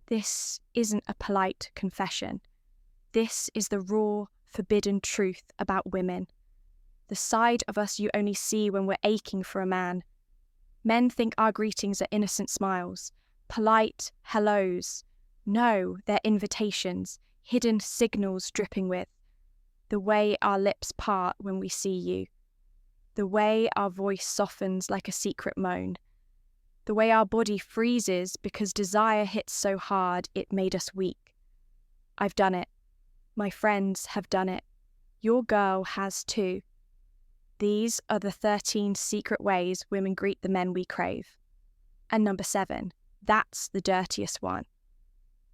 This isn't a polite confession. This is the raw, forbidden truth about women. The side of us you only see when we're aching for a man. Men think our greetings are innocent smiles, polite hellos. No, they're invitations, hidden signals dripping with. The way our lips part when we see you. The way our voice softens like a secret moan. The way our body freezes because desire hits so hard it made us weak. I've done it. My friends have done it. Your girl has too. These are the 13 secret ways women greet the men we crave. And number 7, that's the dirtiest one.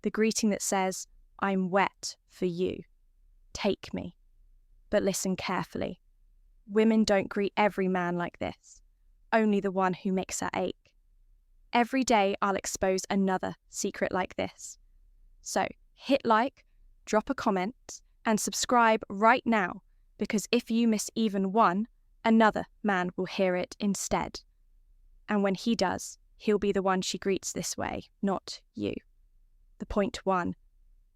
The greeting that says, I'm wet for you. Take me. But listen carefully. Women don't greet every man like this, only the one who makes her ache. Every day I'll expose another secret like this. So hit like, drop a comment, and subscribe right now, because if you miss even one, another man will hear it instead. And when he does, he'll be the one she greets this way, not you. The point 1,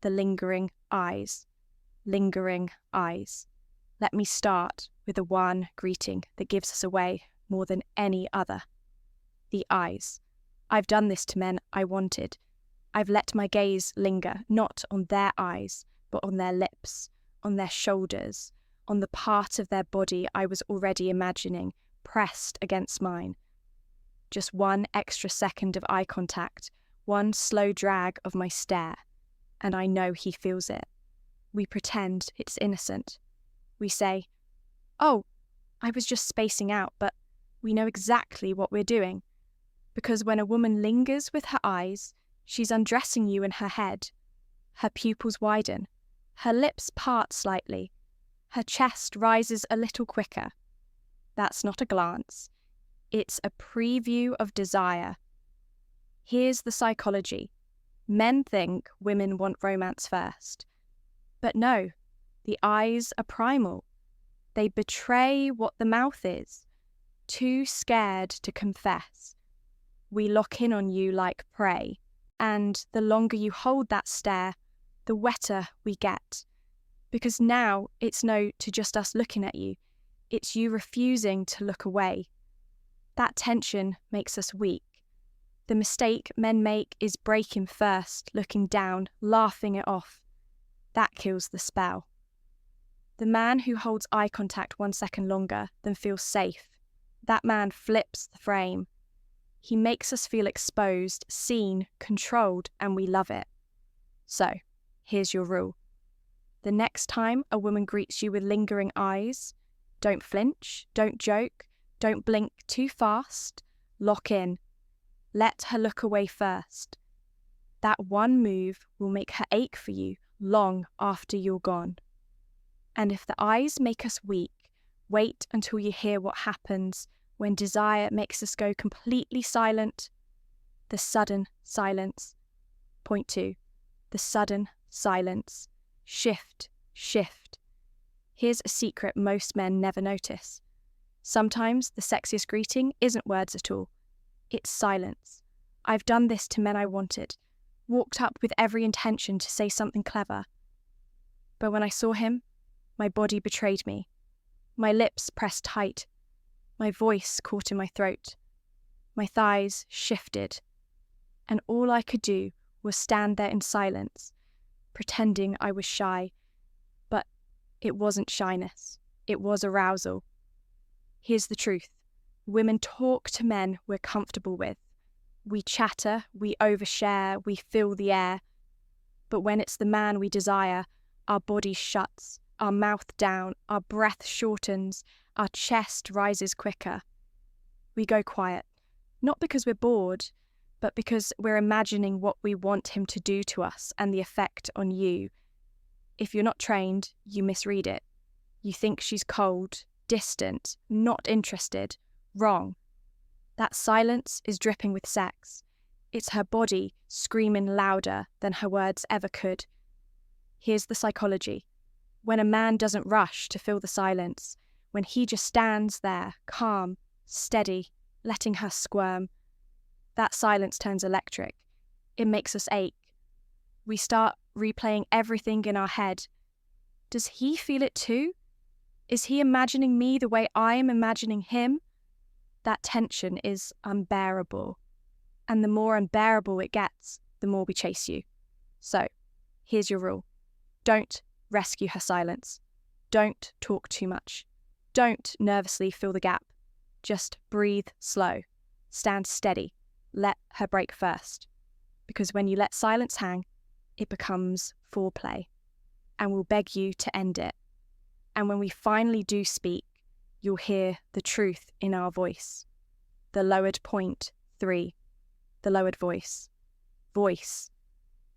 the lingering eyes. Lingering eyes. Let me start with the one greeting that gives us away more than any other. The eyes. I've done this to men I wanted. I've let my gaze linger, not on their eyes, but on their lips, on their shoulders, on the part of their body I was already imagining, pressed against mine. Just one extra second of eye contact, one slow drag of my stare, and I know he feels it. We pretend it's innocent. We say, oh, I was just spacing out, but we know exactly what we're doing. Because when a woman lingers with her eyes, she's undressing you in her head. Her pupils widen. Her lips part slightly. Her chest rises a little quicker. That's not a glance. It's a preview of desire. Here's the psychology. Men think women want romance first. But no, the eyes are primal. They betray what the mouth is. Too scared to confess. We lock in on you like prey, and the longer you hold that stare, the wetter we get. Because now it's no to just us looking at you, it's you refusing to look away. That tension makes us weak. The mistake men make is breaking first, looking down, laughing it off. That kills the spell. The man who holds eye contact 1 second longer than feels safe, that man flips the frame. He makes us feel exposed, seen, controlled, and we love it. So, here's your rule. The next time a woman greets you with lingering eyes, don't flinch, don't joke, don't blink too fast, lock in. Let her look away first. That one move will make her ache for you long after you're gone. And if the eyes make us weak, wait until you hear what happens when desire makes us go completely silent. The sudden silence. Point 2. The sudden silence. Shift, shift. Here's a secret most men never notice. Sometimes the sexiest greeting isn't words at all. It's silence. I've done this to men I wanted, walked up with every intention to say something clever. But when I saw him, my body betrayed me. My lips pressed tight. My voice caught in my throat. My thighs shifted. And all I could do was stand there in silence, pretending I was shy. But it wasn't shyness. It was arousal. Here's the truth. Women talk to men we're comfortable with. We chatter, we overshare, we fill the air. But when it's the man we desire, our body shuts, our mouth down, our breath shortens, our chest rises quicker. We go quiet, not because we're bored, but because we're imagining what we want him to do to us and the effect on you. If you're not trained, you misread it. You think she's cold, distant, not interested, wrong. That silence is dripping with sex. It's her body screaming louder than her words ever could. Here's the psychology. When a man doesn't rush to fill the silence, when he just stands there, calm, steady, letting her squirm, that silence turns electric. It makes us ache. We start replaying everything in our head. Does he feel it too? Is he imagining me the way I am imagining him? That tension is unbearable. And the more unbearable it gets, the more we chase you. So, here's your rule. Don't rescue her silence. Don't talk too much. Don't nervously fill the gap. Just breathe slow. Stand steady. Let her break first. Because when you let silence hang, it becomes foreplay. And we'll beg you to end it. And when we finally do speak, you'll hear the truth in our voice. The lowered point 3. The lowered voice. Voice.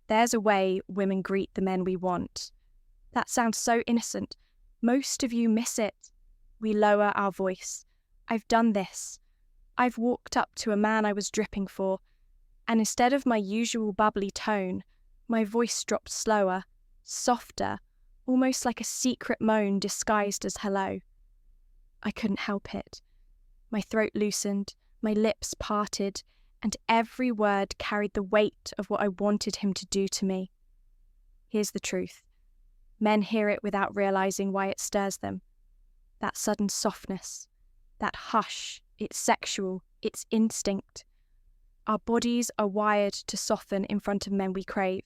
There's a way women greet the men we want. That sounds so innocent. Most of you miss it. We lower our voice. I've done this. I've walked up to a man I was dripping for, and instead of my usual bubbly tone, my voice dropped slower, softer, almost like a secret moan disguised as hello. I couldn't help it. My throat loosened, my lips parted, and every word carried the weight of what I wanted him to do to me. Here's the truth. Men hear it without realizing why it stirs them. That sudden softness, that hush, it's sexual, it's instinct. Our bodies are wired to soften in front of men we crave.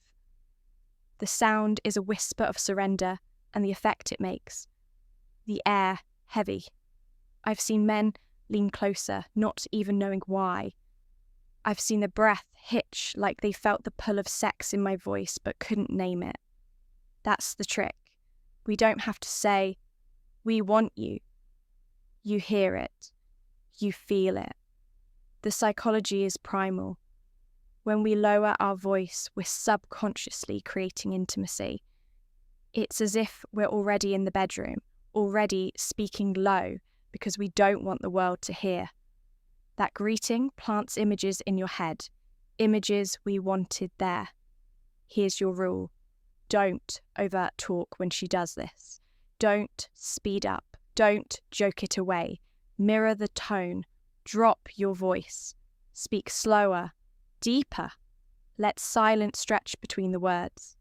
The sound is a whisper of surrender and the effect it makes. The air heavy. I've seen men lean closer, not even knowing why. I've seen the breath hitch like they felt the pull of sex in my voice but couldn't name it. That's the trick. We don't have to say, "We want you." You hear it. You feel it. The psychology is primal. When we lower our voice, we're subconsciously creating intimacy. It's as if we're already in the bedroom, already speaking low because we don't want the world to hear. That greeting plants images in your head, images we wanted there. Here's your rule. Don't overt talk when she does this. Don't speed up. Don't joke it away. Mirror the tone. Drop your voice. Speak slower, deeper. Let silence stretch between the words.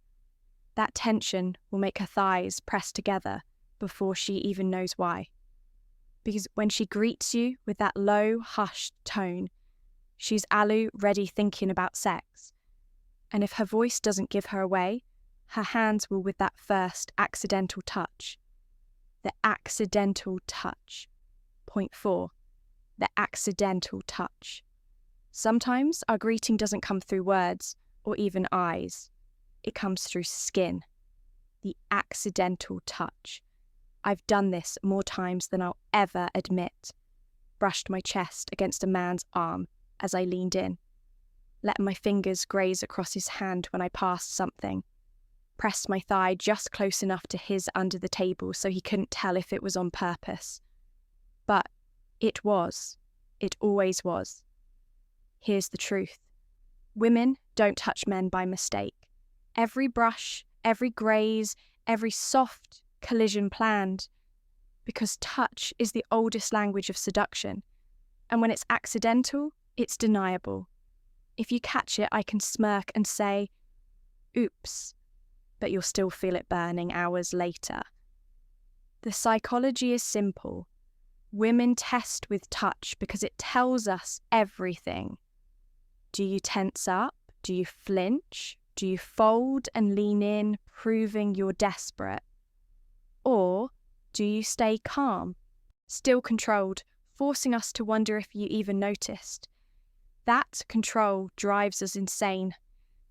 That tension will make her thighs press together before she even knows why. Because when she greets you with that low, hushed tone, she's alu ready thinking about sex. And if her voice doesn't give her away, her hands will with that first accidental touch. The accidental touch. Point 4. The accidental touch. Sometimes our greeting doesn't come through words or even eyes. It comes through skin. The accidental touch. I've done this more times than I'll ever admit. Brushed my chest against a man's arm as I leaned in. Let my fingers graze across his hand when I passed something. Pressed my thigh just close enough to his under the table so he couldn't tell if it was on purpose. But it was. It always was. Here's the truth. Women don't touch men by mistake. Every brush, every graze, every soft collision planned. Because touch is the oldest language of seduction. And when it's accidental, it's deniable. If you catch it, I can smirk and say, "Oops," but you'll still feel it burning hours later. The psychology is simple. Women test with touch because it tells us everything. Do you tense up? Do you flinch? Do you fold and lean in, proving you're desperate? Or do you stay calm, still controlled, forcing us to wonder if you even noticed? That control drives us insane,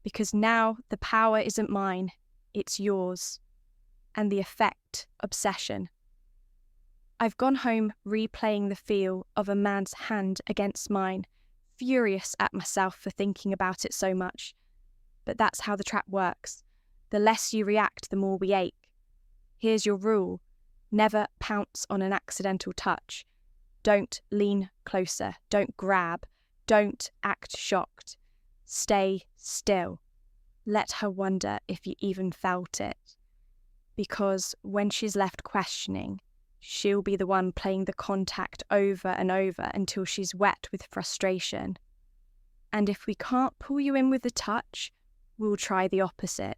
because now the power isn't mine, it's yours. And the effect, obsession. I've gone home replaying the feel of a man's hand against mine, furious at myself for thinking about it so much. But that's how the trap works. The less you react, the more we ache. Here's your rule. Never pounce on an accidental touch. Don't lean closer. Don't grab. Don't act shocked. Stay still. Let her wonder if you even felt it. Because when she's left questioning, she'll be the one playing the contact over and over until she's wet with frustration. And if we can't pull you in with the touch, we'll try the opposite.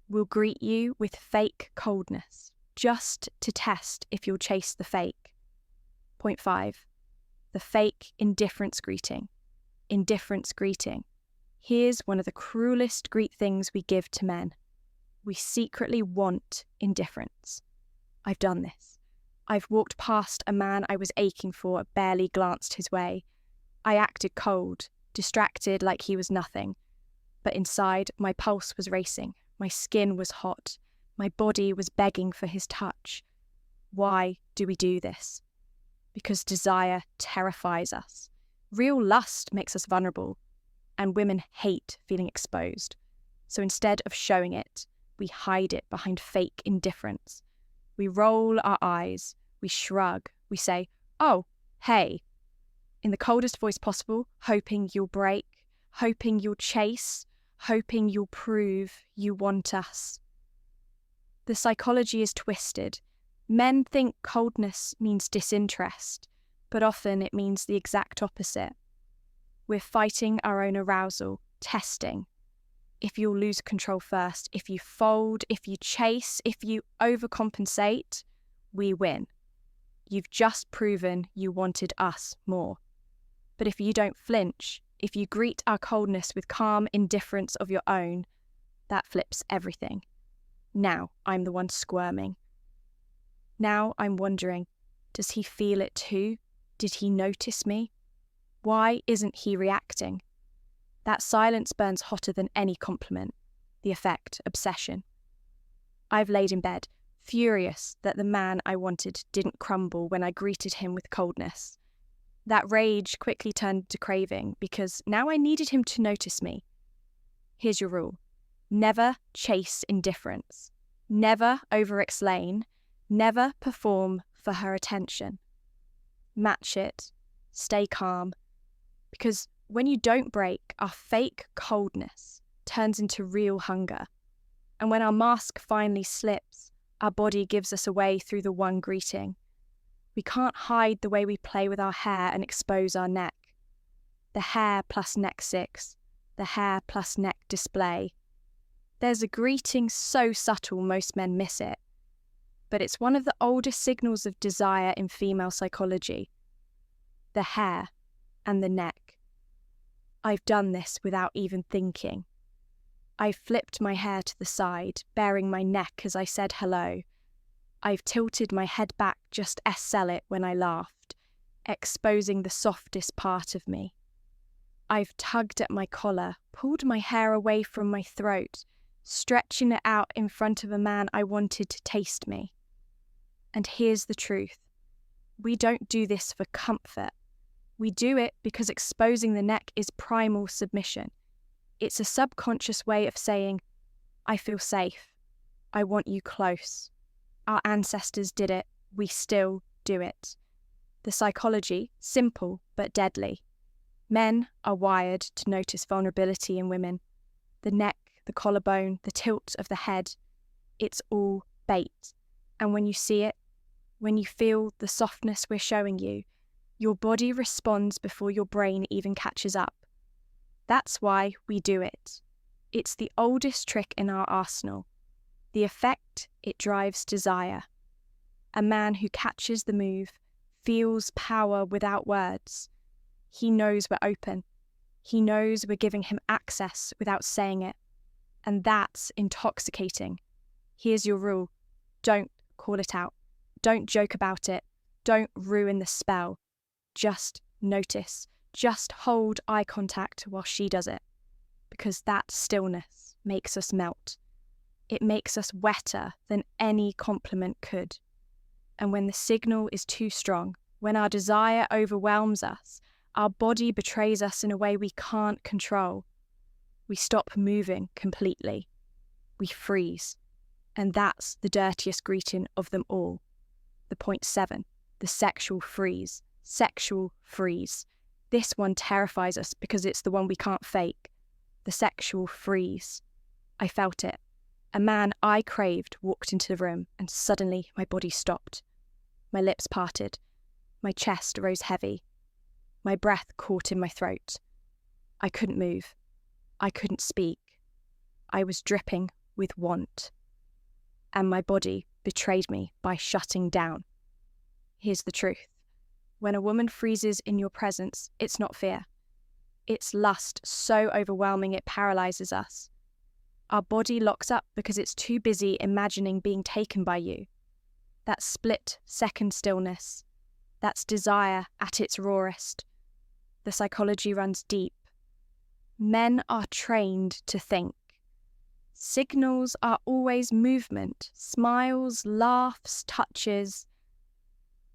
We'll greet you with fake coldness, just to test if you'll chase the fake. Point 5. The fake indifference greeting. Indifference greeting. Here's one of the cruelest greet things we give to men. We secretly want indifference. I've done this. I've walked past a man I was aching for, barely glanced his way. I acted cold, distracted like he was nothing. But inside, my pulse was racing. My skin was hot. My body was begging for his touch. Why do we do this? Because desire terrifies us. Real lust makes us vulnerable, and women hate feeling exposed. So instead of showing it, we hide it behind fake indifference. We roll our eyes, we shrug, we say, "Oh, hey," in the coldest voice possible, hoping you'll break, hoping you'll chase, hoping you'll prove you want us. The psychology is twisted. Men think coldness means disinterest, but often it means the exact opposite. We're fighting our own arousal, testing. If you'll lose control first, if you fold, if you chase, if you overcompensate, we win. You've just proven you wanted us more. But if you don't flinch, if you greet our coldness with calm indifference of your own, that flips everything. Now I'm the one squirming. Now I'm wondering, does he feel it too? Did he notice me? Why isn't he reacting? That silence burns hotter than any compliment. The effect, obsession. I've laid in bed, furious that the man I wanted didn't crumble when I greeted him with coldness. That rage quickly turned to craving because now I needed him to notice me. Here's your rule. Never chase indifference. Never over-explain. Never perform for her attention. Match it. Stay calm. Because when you don't break, our fake coldness turns into real hunger. And when our mask finally slips, our body gives us away through the one greeting. We can't hide the way we play with our hair and expose our neck. The hair plus neck 6. The hair plus neck display. There's a greeting so subtle most men miss it. But it's one of the oldest signals of desire in female psychology. The hair and the neck. I've done this without even thinking. I've flipped my hair to the side, baring my neck as I said hello. I've tilted my head back just to sell it when I laughed, exposing the softest part of me. I've tugged at my collar, pulled my hair away from my throat, stretching it out in front of a man I wanted to taste me. And here's the truth. We don't do this for comfort. We do it because exposing the neck is primal submission. It's a subconscious way of saying, I feel safe. I want you close. Our ancestors did it. We still do it. The psychology, simple but deadly. Men are wired to notice vulnerability in women. The neck, the collarbone, the tilt of the head. It's all bait. And when you see it, when you feel the softness we're showing you, your body responds before your brain even catches up. That's why we do it. It's the oldest trick in our arsenal. The effect, it drives desire. A man who catches the move feels power without words. He knows we're open. He knows we're giving him access without saying it. And that's intoxicating. Here's your rule. Don't call it out. Don't joke about it. Don't ruin the spell. Just notice. Just hold eye contact while she does it. Because that stillness makes us melt. It makes us wetter than any compliment could. And when the signal is too strong, when our desire overwhelms us, our body betrays us in a way we can't control, we stop moving completely. We freeze. And that's the dirtiest greeting of them all. The point 7, the sexual freeze. Sexual freeze. This one terrifies us because it's the one we can't fake. The sexual freeze. I felt it. A man I craved walked into the room and suddenly my body stopped. My lips parted. My chest rose heavy. My breath caught in my throat. I couldn't move. I couldn't speak. I was dripping with want, and my body betrayed me by shutting down. Here's the truth. When a woman freezes in your presence, it's not fear. It's lust so overwhelming it paralyzes us. Our body locks up because it's too busy imagining being taken by you. That split-second stillness, that's desire at its rawest. The psychology runs deep. Men are trained to think. Signals are always movement, smiles, laughs, touches.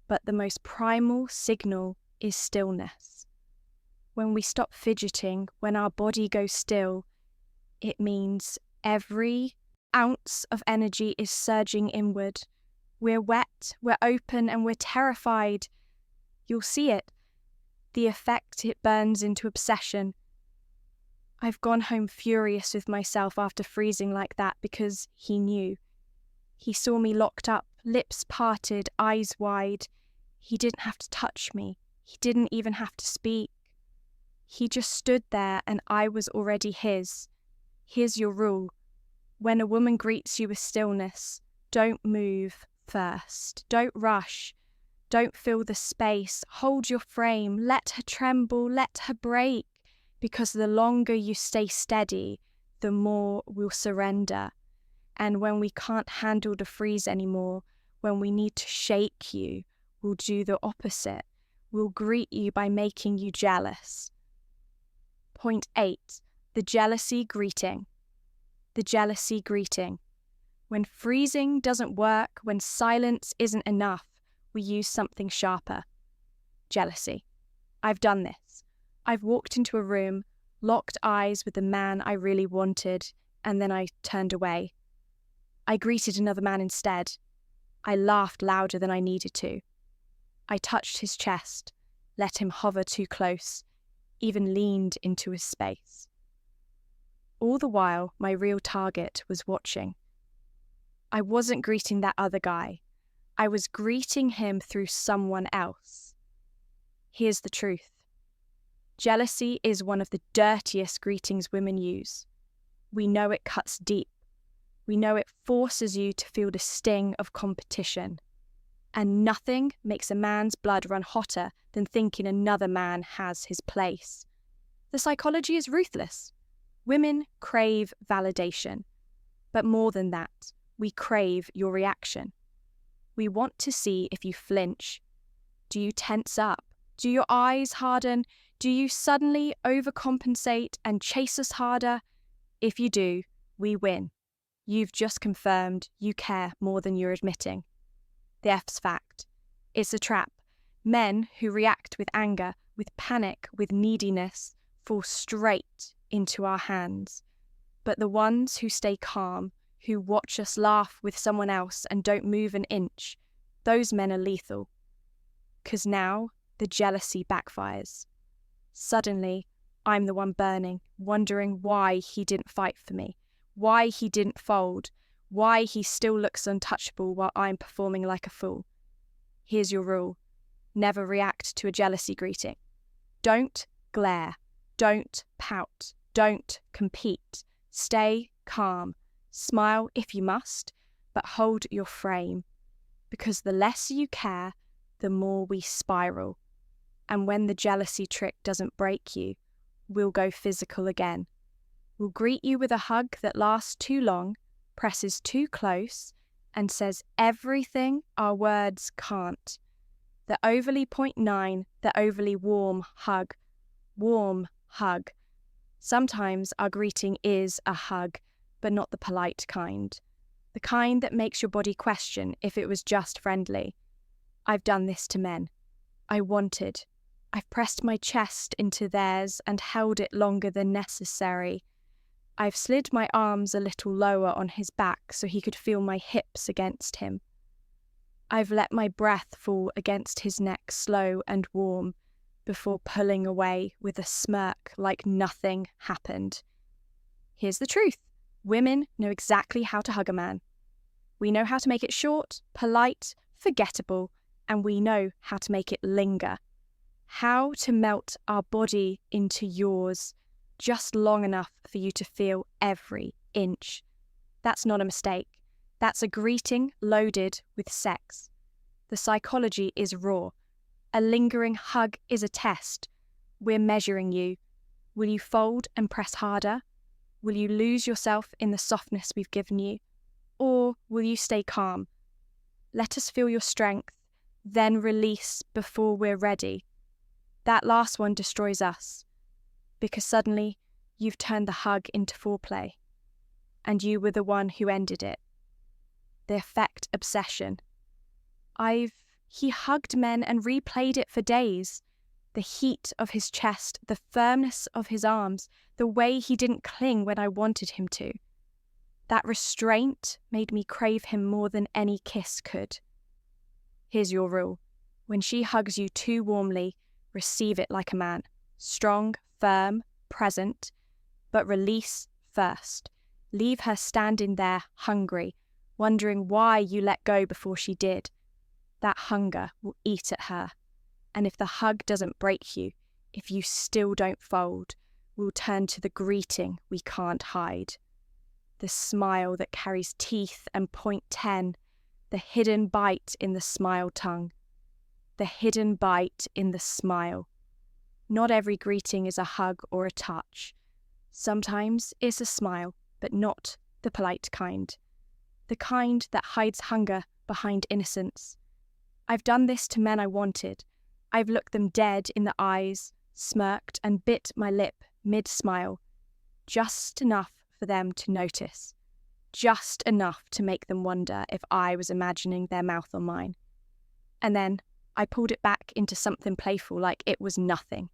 But the most primal signal is stillness. When we stop fidgeting, when our body goes still, it means every ounce of energy is surging inward. We're wet, we're open, and we're terrified. You'll see it. The effect it burns into obsession. I've gone home furious with myself after freezing like that because he knew. He saw me locked up, lips parted, eyes wide. He didn't have to touch me. He didn't even have to speak. He just stood there and I was already his. Here's your rule. When a woman greets you with stillness, don't move first. Don't rush. Don't fill the space. Hold your frame. Let her tremble. Let her break. Because the longer you stay steady, the more we'll surrender. And when we can't handle the freeze anymore, when we need to shake you, we'll do the opposite. We'll greet you by making you jealous. Point 8. The jealousy greeting. The jealousy greeting. When freezing doesn't work, when silence isn't enough, we use something sharper. Jealousy. I've done this. I've walked into a room, locked eyes with the man I really wanted, and then I turned away. I greeted another man instead. I laughed louder than I needed to. I touched his chest, let him hover too close, even leaned into his space. All the while, my real target was watching. I wasn't greeting that other guy. I was greeting him through someone else. Here's the truth. Jealousy is one of the dirtiest greetings women use. We know it cuts deep. We know it forces you to feel the sting of competition. And nothing makes a man's blood run hotter than thinking another man has his place. The psychology is ruthless. Women crave validation. But more than that, we crave your reaction. We want to see if you flinch. Do you tense up? Do your eyes harden? Do you suddenly overcompensate and chase us harder? If you do, we win. You've just confirmed you care more than you're admitting. The F's fact. It's a trap. Men who react with anger, with panic, with neediness, fall straight into our hands. But the ones who stay calm, who watch us laugh with someone else and don't move an inch, those men are lethal. 'Cause now the jealousy backfires. Suddenly, I'm the one burning, wondering why he didn't fight for me, why he didn't fold, why he still looks untouchable while I'm performing like a fool. Here's your rule. Never react to a jealousy greeting. Don't glare. Don't pout. Don't compete. Stay calm. Smile if you must, but hold your frame. Because the less you care, the more we spiral. And when the jealousy trick doesn't break you, we'll go physical again. We'll greet you with a hug that lasts too long, presses too close, and says everything our words can't. The overly 0.9, the overly warm hug. Warm hug. Sometimes our greeting is a hug, but not the polite kind. The kind that makes your body question if it was just friendly. I've done this to men. I wanted. I've pressed my chest into theirs and held it longer than necessary. I've slid my arms a little lower on his back so he could feel my hips against him. I've let my breath fall against his neck slow and warm before pulling away with a smirk like nothing happened. Here's the truth. Women know exactly how to hug a man. We know how to make it short, polite, forgettable, and we know how to make it linger. How to melt our body into yours just long enough for you to feel every inch. That's not a mistake. That's a greeting loaded with sex. The psychology is raw. A lingering hug is a test. We're measuring you. Will you fold and press harder? Will you lose yourself in the softness we've given you? Or will you stay calm? Let us feel your strength, then release before we're ready. That last one destroys us, because suddenly you've turned the hug into foreplay, and you were the one who ended it. The effect obsession. He hugged men and replayed it for days. The heat of his chest, the firmness of his arms, the way he didn't cling when I wanted him to. That restraint made me crave him more than any kiss could. Here's your rule. When she hugs you too warmly, receive it like a man. Strong, firm, present, but release first. Leave her standing there, hungry, wondering why you let go before she did. That hunger will eat at her. And if the hug doesn't break you, if you still don't fold, we'll turn to the greeting we can't hide. The smile that carries teeth and point 10, the hidden bite in the smile tongue. The hidden bite in the smile. Not every greeting is a hug or a touch. Sometimes it's a smile, but not the polite kind. The kind that hides hunger behind innocence. I've done this to men I wanted. I've looked them dead in the eyes, smirked and bit my lip mid-smile, just enough for them to notice, just enough to make them wonder if I was imagining their mouth on mine. And then I pulled it back into something playful like it was nothing.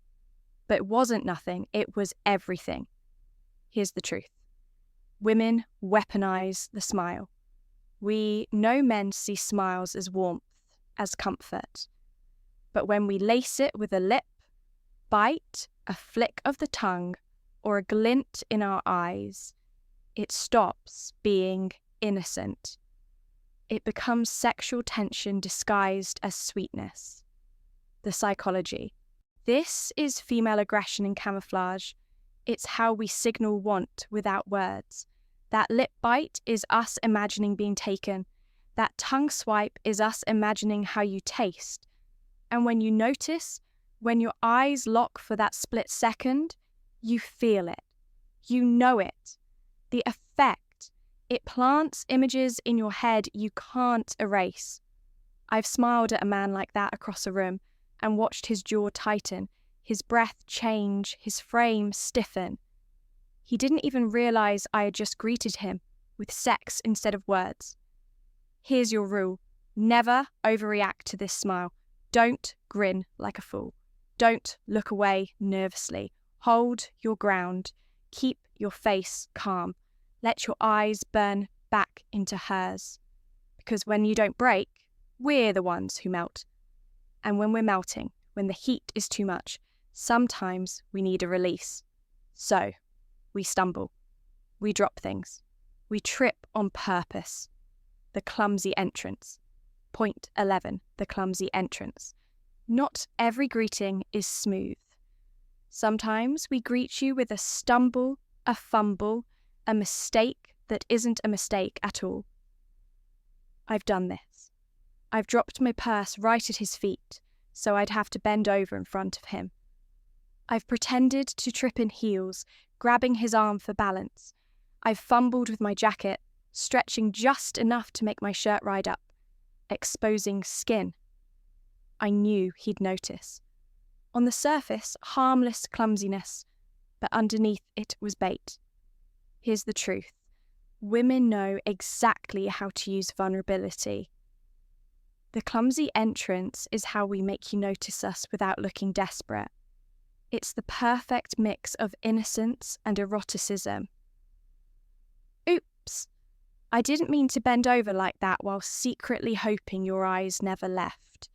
But it wasn't nothing, it was everything. Here's the truth. Women weaponize the smile. We know men see smiles as warmth, as comfort. But when we lace it with a lip, bite, a flick of the tongue, or a glint in our eyes, it stops being innocent. It becomes sexual tension disguised as sweetness. The psychology. This is female aggression in camouflage. It's how we signal want without words. That lip bite is us imagining being taken. That tongue swipe is us imagining how you taste. And when you notice, when your eyes lock for that split second, you feel it. You know it. The effect. It plants images in your head you can't erase. I've smiled at a man like that across a room and watched his jaw tighten, his breath change, his frame stiffen. He didn't even realize I had just greeted him with sex instead of words. Here's your rule. Never overreact to this smile. Don't grin like a fool. Don't look away nervously. Hold your ground. Keep your face calm. Let your eyes burn back into hers. Because when you don't break, we're the ones who melt. And when we're melting, when the heat is too much, sometimes we need a release. So, we stumble. We drop things. We trip on purpose. The clumsy entrance. Point 11, the clumsy entrance. Not every greeting is smooth. Sometimes we greet you with a stumble, a fumble, a mistake that isn't a mistake at all. I've done this. I've dropped my purse right at his feet, so I'd have to bend over in front of him. I've pretended to trip in heels, grabbing his arm for balance. I've fumbled with my jacket, stretching just enough to make my shirt ride up, exposing skin. I knew he'd notice. On the surface, harmless clumsiness, but underneath it was bait. Here's the truth. Women know exactly how to use vulnerability. The clumsy entrance is how we make you notice us without looking desperate. It's the perfect mix of innocence and eroticism. Oops, I didn't mean to bend over like that while secretly hoping your eyes never left.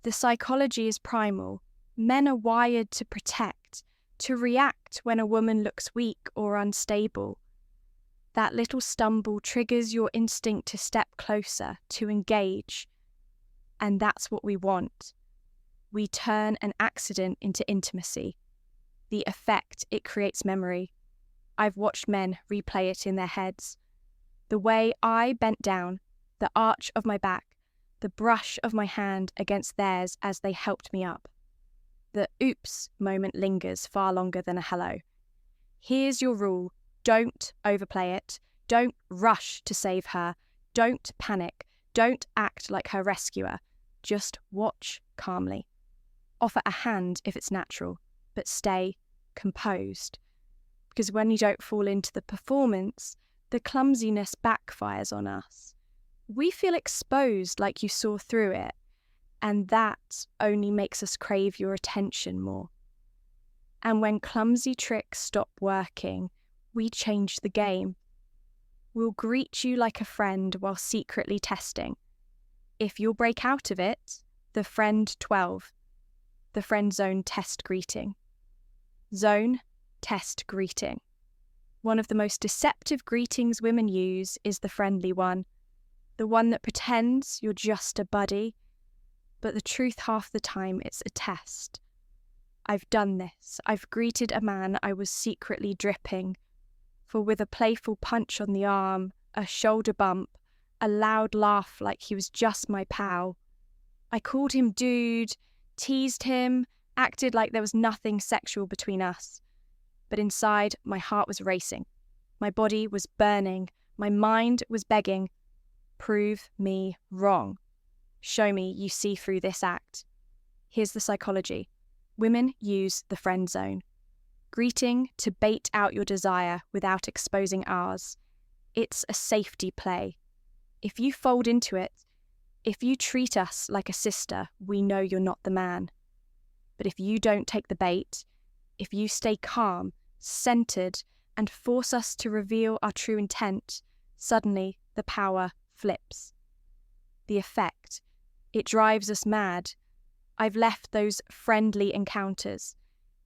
The psychology is primal. Men are wired to protect, to react when a woman looks weak or unstable. That little stumble triggers your instinct to step closer, to engage. And that's what we want. We turn an accident into intimacy. The effect, it creates memory. I've watched men replay it in their heads. The way I bent down, the arch of my back, the brush of my hand against theirs as they helped me up. The oops moment lingers far longer than a hello. Here's your rule. Don't overplay it. Don't rush to save her. Don't panic. Don't act like her rescuer. Just watch calmly. Offer a hand if it's natural, but stay composed. Because when you don't fall into the performance, the clumsiness backfires on us. We feel exposed like you saw through it, and that only makes us crave your attention more. And when clumsy tricks stop working, we change the game. We'll greet you like a friend while secretly testing. If you'll break out of it, the friend 12, the friend zone test greeting. Zone test greeting. One of the most deceptive greetings women use is the friendly one, the one that pretends you're just a buddy, but the truth half the time it's a test. I've done this. I've greeted a man I was secretly dripping, for with a playful punch on the arm, a shoulder bump, a loud laugh like he was just my pal, I called him dude, teased him, acted like there was nothing sexual between us. But inside, my heart was racing. My body was burning. My mind was begging, prove me wrong. Show me you see through this act. Here's the psychology. Women use the friend zone. Greeting to bait out your desire without exposing ours. It's a safety play. If you fold into it, if you treat us like a sister, we know you're not the man. But if you don't take the bait, if you stay calm, centered, and force us to reveal our true intent, suddenly the power flips. The effect, it drives us mad. I've left those friendly encounters,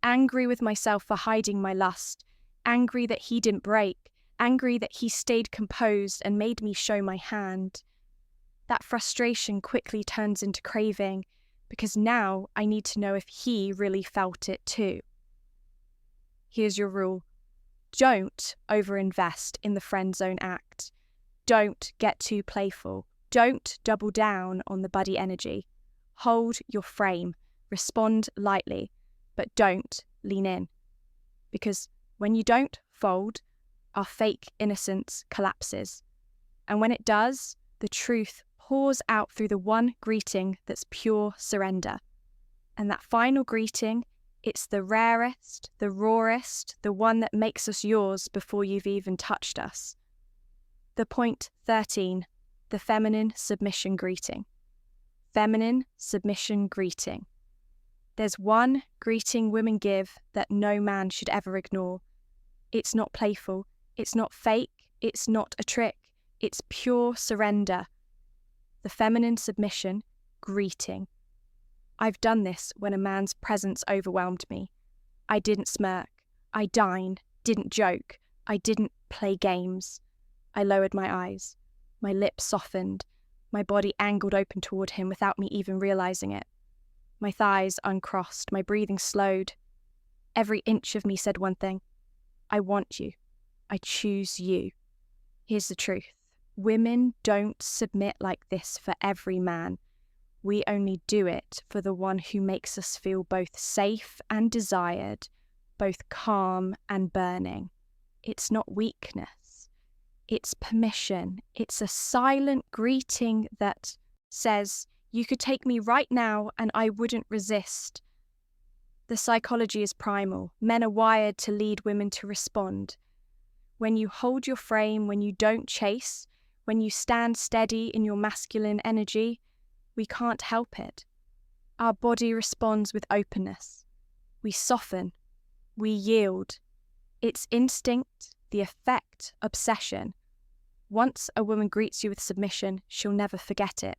angry with myself for hiding my lust, angry that he didn't break, angry that he stayed composed and made me show my hand. That frustration quickly turns into craving, because now I need to know if he really felt it too. Here's your rule. Don't overinvest in the friend zone act. Don't get too playful. Don't double down on the buddy energy. Hold your frame. Respond lightly, but don't lean in. Because when you don't fold, our fake innocence collapses. And when it does, the truth pours out through the one greeting that's pure surrender. And that final greeting, it's the rarest, the rawest, the one that makes us yours before you've even touched us. The point 13, the feminine submission greeting. Feminine submission greeting. There's one greeting women give that no man should ever ignore. It's not playful, it's not fake, it's not a trick, it's pure surrender. The feminine submission greeting. I've done this when a man's presence overwhelmed me. I didn't smirk. I dined, didn't joke. I didn't play games. I lowered my eyes. My lips softened. My body angled open toward him without me even realizing it. My thighs uncrossed. My breathing slowed. Every inch of me said one thing. I want you. I choose you. Here's the truth. Women don't submit like this for every man. We only do it for the one who makes us feel both safe and desired, both calm and burning. It's not weakness. It's permission. It's a silent greeting that says, you could take me right now and I wouldn't resist. The psychology is primal. Men are wired to lead women to respond. When you hold your frame, when you don't chase, when you stand steady in your masculine energy, we can't help it. Our body responds with openness. We soften. We yield. It's instinct, the effect, obsession. Once a woman greets you with submission, she'll never forget it.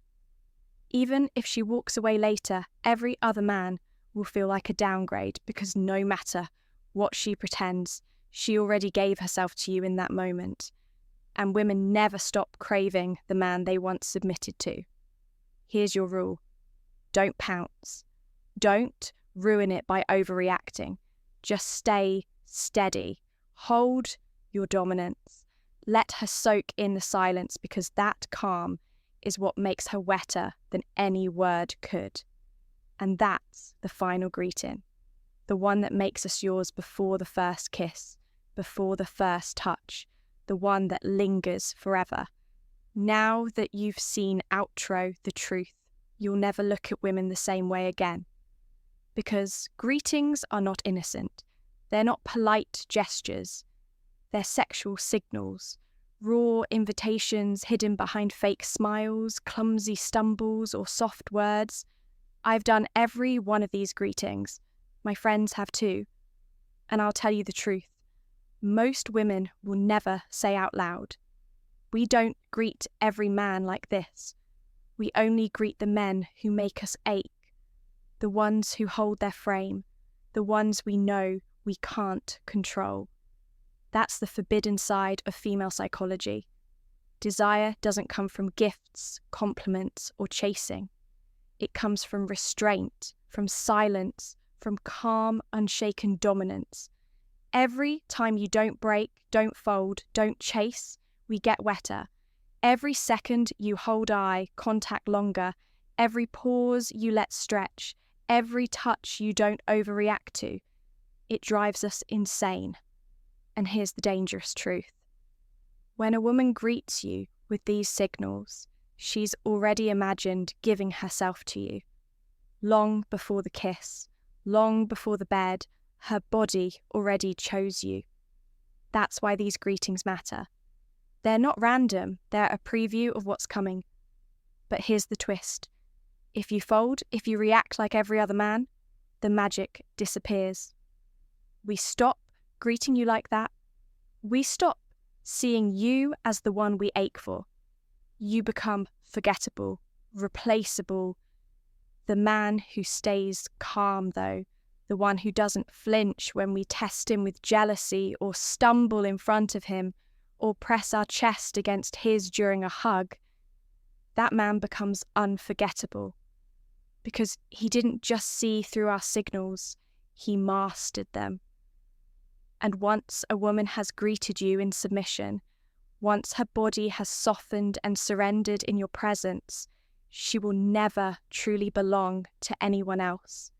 Even if she walks away later, every other man will feel like a downgrade because no matter what she pretends, she already gave herself to you in that moment. And women never stop craving the man they once submitted to. Here's your rule. Don't pounce. Don't ruin it by overreacting. Just stay steady. Hold your dominance. Let her soak in the silence, because that calm is what makes her wetter than any word could. And that's the final greeting, the one that makes us yours before the first kiss, before the first touch, the one that lingers forever. Now that you've seen outro the truth, you'll never look at women the same way again. Because greetings are not innocent. They're not polite gestures. They're sexual signals, raw invitations hidden behind fake smiles, clumsy stumbles, or soft words. I've done every one of these greetings. My friends have too. And I'll tell you the truth. Most women will never say out loud, "We don't greet every man like this. We only greet the men who make us ache, the ones who hold their frame, the ones we know we can't control." That's the forbidden side of female psychology. Desire doesn't come from gifts, compliments, or chasing. It comes from restraint, from silence, from calm, unshaken dominance. Every time you don't break, don't fold, don't chase, we get wetter. Every second you hold eye contact longer, every pause you let stretch, every touch you don't overreact to, it drives us insane. And here's the dangerous truth. When a woman greets you with these signals, she's already imagined giving herself to you. Long before the kiss, long before the bed, her body already chose you. That's why these greetings matter. They're not random, they're a preview of what's coming. But here's the twist. If you fold, if you react like every other man, the magic disappears. We stop greeting you like that. We stop seeing you as the one we ache for. You become forgettable, replaceable. The man who stays calm, though, the one who doesn't flinch when we test him with jealousy or stumble in front of him or press our chest against his during a hug, that man becomes unforgettable. Because he didn't just see through our signals, he mastered them. And once a woman has greeted you in submission, once her body has softened and surrendered in your presence, she will never truly belong to anyone else.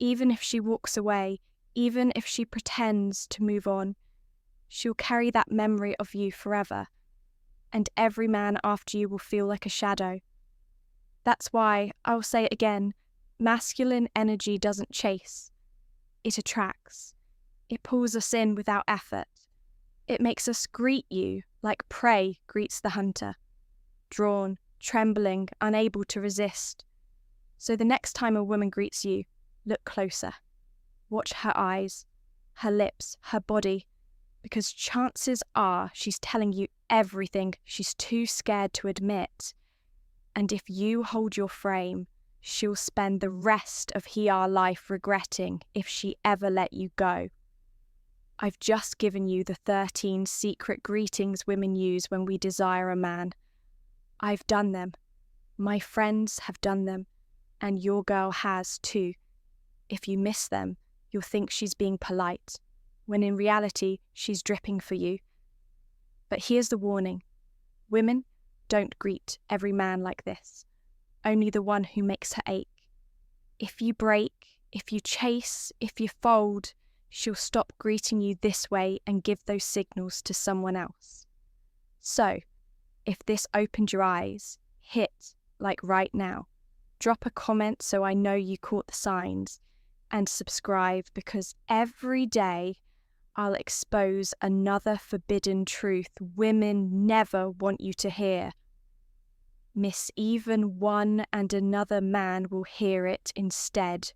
Even if she walks away, even if she pretends to move on, she'll carry that memory of you forever, and every man after you will feel like a shadow. That's why, I'll say it again, masculine energy doesn't chase. It attracts. It pulls us in without effort. It makes us greet you like prey greets the hunter, drawn, trembling, unable to resist. So the next time a woman greets you, look closer. Watch her eyes, her lips, her body, because chances are she's telling you everything she's too scared to admit. And if you hold your frame, she'll spend the rest of her life regretting if she ever let you go. I've just given you the 13 secret greetings women use when we desire a man. I've done them. My friends have done them. And your girl has too. If you miss them, you'll think she's being polite, when in reality, she's dripping for you. But here's the warning. Women don't greet every man like this. Only the one who makes her ache. If you break, if you chase, if you fold, she'll stop greeting you this way and give those signals to someone else. So, if this opened your eyes, hit like right now. Drop a comment so I know you caught the signs, and subscribe, because every day I'll expose another forbidden truth women never want you to hear. Miss even one and another man will hear it instead.